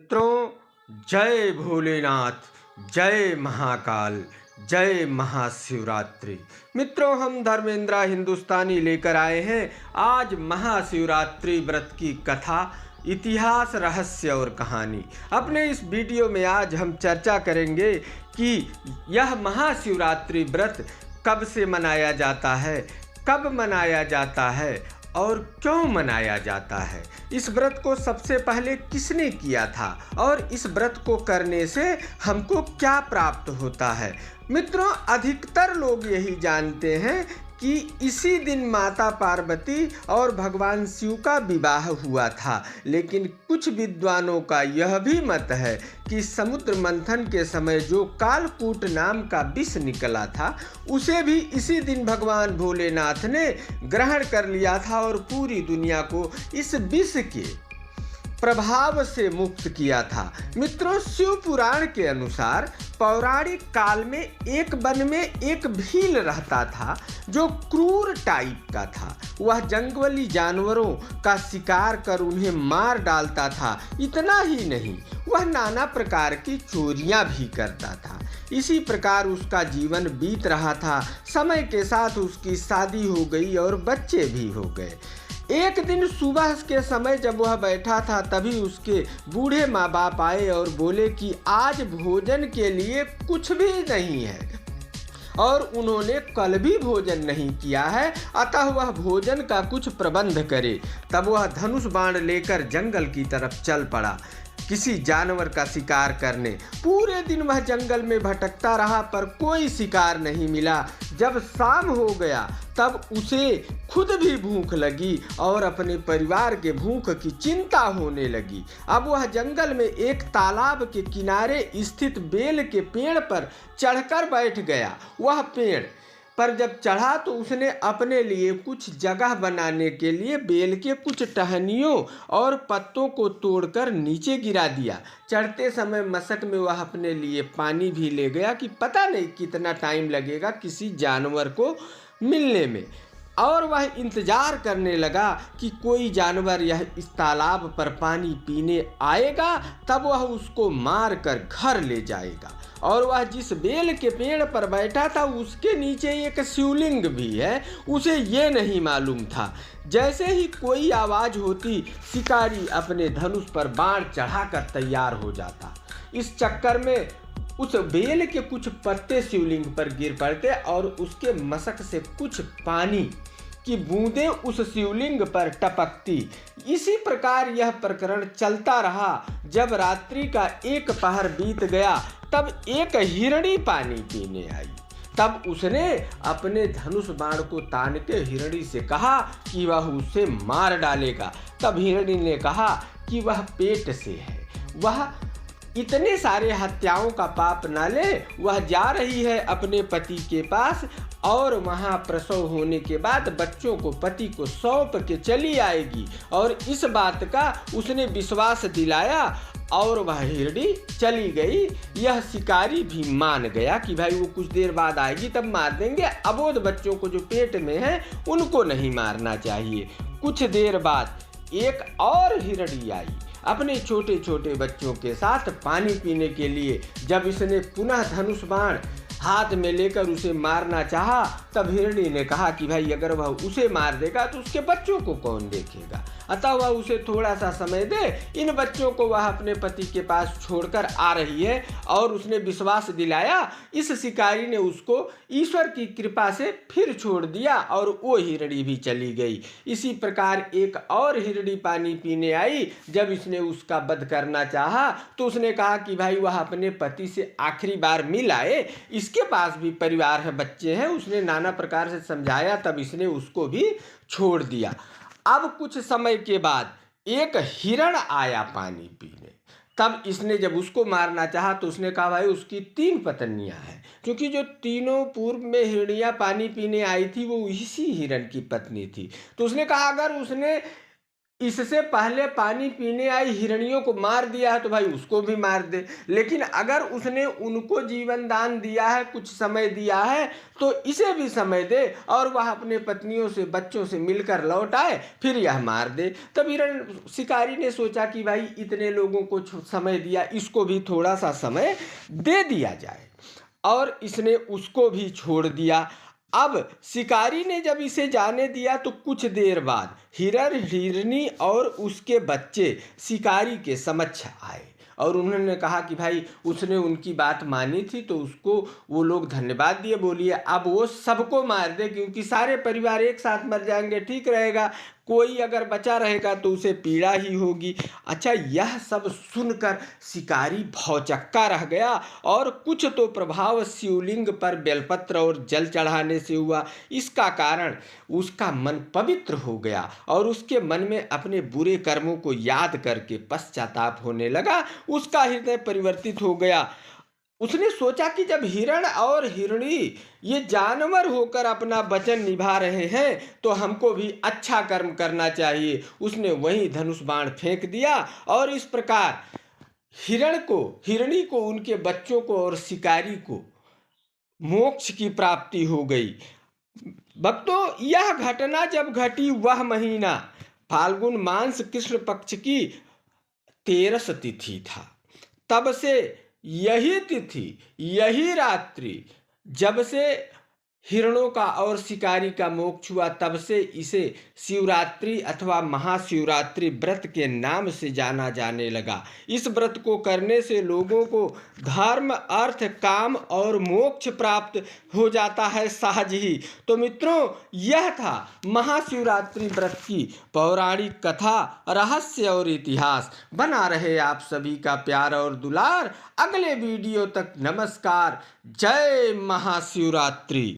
मित्रों, जय भोलेनाथ, जय महाकाल, जय महाशिवरात्रि। मित्रों, हम धर्मेंद्र हिंदुस्तानी लेकर आए हैं आज महाशिवरात्रि व्रत की कथा, इतिहास, रहस्य और कहानी। अपने इस वीडियो में आज हम चर्चा करेंगे कि यह महाशिवरात्रि व्रत कब से मनाया जाता है, कब मनाया जाता है और क्यों मनाया जाता है। इस व्रत को सबसे पहले किसने किया था और इस व्रत को करने से हमको क्या प्राप्त होता है। मित्रों, अधिकतर लोग यही जानते हैं कि इसी दिन माता पार्वती और भगवान शिव का विवाह हुआ था, लेकिन कुछ विद्वानों का यह भी मत है कि समुद्र मंथन के समय जो कालकूट नाम का विष निकला था उसे भी इसी दिन भगवान भोलेनाथ ने ग्रहण कर लिया था और पूरी दुनिया को इस विष के प्रभाव से मुक्त किया था। मित्रों, शिव पुराण के अनुसार पौराणिक काल में एक वन में एक भील रहता था जो क्रूर टाइप का था। वह जंगली जानवरों का शिकार कर उन्हें मार डालता था। इतना ही नहीं, वह नाना प्रकार की चोरियां भी करता था। इसी प्रकार उसका जीवन बीत रहा था। समय के साथ उसकी शादी हो गई और बच्चे भी हो गए। एक दिन सुबह के समय जब वह बैठा था तभी उसके बूढ़े माँ बाप आए और बोले कि आज भोजन के लिए कुछ भी नहीं है और उन्होंने कल भी भोजन नहीं किया है, अतः वह भोजन का कुछ प्रबंध करे। तब वह धनुष बाण लेकर जंगल की तरफ चल पड़ा किसी जानवर का शिकार करने। पूरे दिन वह जंगल में भटकता रहा पर कोई शिकार नहीं मिला। जब शाम हो गया तब उसे खुद भी भूख लगी और अपने परिवार के भूख की चिंता होने लगी। अब वह जंगल में एक तालाब के किनारे स्थित बेल के पेड़ पर चढ़कर बैठ गया। वह पेड़ पर जब चढ़ा तो उसने अपने लिए कुछ जगह बनाने के लिए बेल के कुछ टहनियों और पत्तों को तोड़कर नीचे गिरा दिया। चढ़ते समय मशक में वह अपने लिए पानी भी ले गया कि पता नहीं कितना टाइम लगेगा किसी जानवर को मिलने में, और वह इंतजार करने लगा कि कोई जानवर यह इस तालाब पर पानी पीने आएगा, तब वह उसको मार कर घर ले जाएगा। और वह जिस बेल के पेड़ पर बैठा था उसके नीचे एक शिवलिंग भी है, उसे ये नहीं मालूम था। जैसे ही कोई आवाज़ होती शिकारी अपने धनुष पर बाण चढ़ाकर तैयार हो जाता। इस चक्कर में उस बेल के कुछ पत्ते शिवलिंग पर गिर पड़ते और उसके मशक से कुछ पानी की बूंदें उस शिवलिंग पर टपकती। इसी प्रकार यह प्रकरण चलता रहा। जब रात्रि का एक पहर बीत गया तब एक हिरणी पानी पीने आई। तब उसने अपने धनुष बाण को तान के हिरणी से कहा कि वह उसे मार डालेगा। तब हिरणी ने कहा कि वह पेट से है, वह इतने सारे हत्याओं का पाप न ले। वह जा रही है अपने पति के पास और वहाँ प्रसव होने के बाद बच्चों को पति को सौंप के चली आएगी। और इस बात का उसने विश्वास दिलाया और वह हिरणी चली गई। यह शिकारी भी मान गया कि भाई वो कुछ देर बाद आएगी तब मार देंगे, अबोध बच्चों को जो पेट में है उनको नहीं मारना चाहिए। कुछ देर बाद एक और हिरणी आई अपने छोटे छोटे बच्चों के साथ पानी पीने के लिए। जब इसने पुनः धनुष बाण हाथ में लेकर उसे मारना चाहा तब हिरणी ने कहा कि भाई अगर वह उसे मार देगा तो उसके बच्चों को कौन देखेगा, अतः वह उसे थोड़ा सा समय दे। इन बच्चों को वह अपने पति के पास छोड़कर आ रही है और उसने विश्वास दिलाया। इस शिकारी ने उसको ईश्वर की कृपा से फिर छोड़ दिया और वो हिरणी भी चली गई। इसी प्रकार एक और हिरणी पानी पीने आई। जब इसने उसका वध करना चाहा तो उसने कहा कि भाई वह अपने पति से आखिरी बार मिल आए, इसके पास भी परिवार है, बच्चे हैं। उसने नाना प्रकार से समझाया, तब इसने उसको भी छोड़ दिया। अब कुछ समय के बाद एक हिरण आया पानी पीने। तब इसने जब उसको मारना चाहा तो उसने कहा भाई उसकी 3 पत्नियां हैं, क्योंकि जो तीनों पूर्व में हिरनियां पानी पीने आई थी वो इसी हिरण की पत्नी थी। तो उसने कहा अगर उसने इससे पहले पानी पीने आई हिरणियों को मार दिया है तो भाई उसको भी मार दे। लेकिन अगर उसने उनको जीवन दान दिया है, कुछ समय दिया है, तो इसे भी समय दे और वह अपने पत्नियों से, बच्चों से मिलकर लौट आए, फिर यह मार दे। तब हिरण शिकारी ने सोचा कि भाई इतने लोगों को समय दिया, इसको भी थोड़ा सा समय दे दिया जाए, और इसने उसको भी छोड़ दिया। अब शिकारी ने जब इसे जाने दिया तो कुछ देर बाद हिरण, हिरनी और उसके बच्चे शिकारी के समक्ष आए और उन्होंने कहा कि भाई उसने उनकी बात मानी थी तो उसको वो लोग धन्यवाद दिए। बोलिए अब वो सबको मार दे, क्योंकि सारे परिवार एक साथ मर जाएंगे, ठीक रहेगा, कोई अगर बचा रहेगा तो उसे पीड़ा ही होगी। अच्छा, यह सब सुनकर शिकारी भौचक्का रह गया और कुछ तो प्रभाव शिवलिंग पर बेलपत्र और जल चढ़ाने से हुआ। इसका कारण उसका मन पवित्र हो गया और उसके मन में अपने बुरे कर्मों को याद करके पश्चाताप होने लगा। उसका हृदय परिवर्तित हो गया। उसने सोचा कि जब हिरण और हिरणी ये जानवर होकर अपना वचन निभा रहे हैं तो हमको भी अच्छा कर्म करना चाहिए। उसने वहीं धनुष बाण फेंक दिया और इस प्रकार हिरण को, हिरणी को, उनके बच्चों को और शिकारी को मोक्ष की प्राप्ति हो गई। भक्तों, यह घटना जब घटी वह महीना फाल्गुन मास कृष्ण पक्ष की 13 तिथि था। तब से यही तिथि, यही रात्रि, जब से हिरणों का और शिकारी का मोक्ष हुआ, तब से इसे शिवरात्रि अथवा महाशिवरात्रि व्रत के नाम से जाना जाने लगा। इस व्रत को करने से लोगों को धर्म, अर्थ, काम और मोक्ष प्राप्त हो जाता है सहज ही। तो मित्रों, यह था महाशिवरात्रि व्रत की पौराणिक कथा, रहस्य और इतिहास। बना रहे आप सभी का प्यार और दुलार। अगले वीडियो तक नमस्कार। जय महाशिवरात्रि।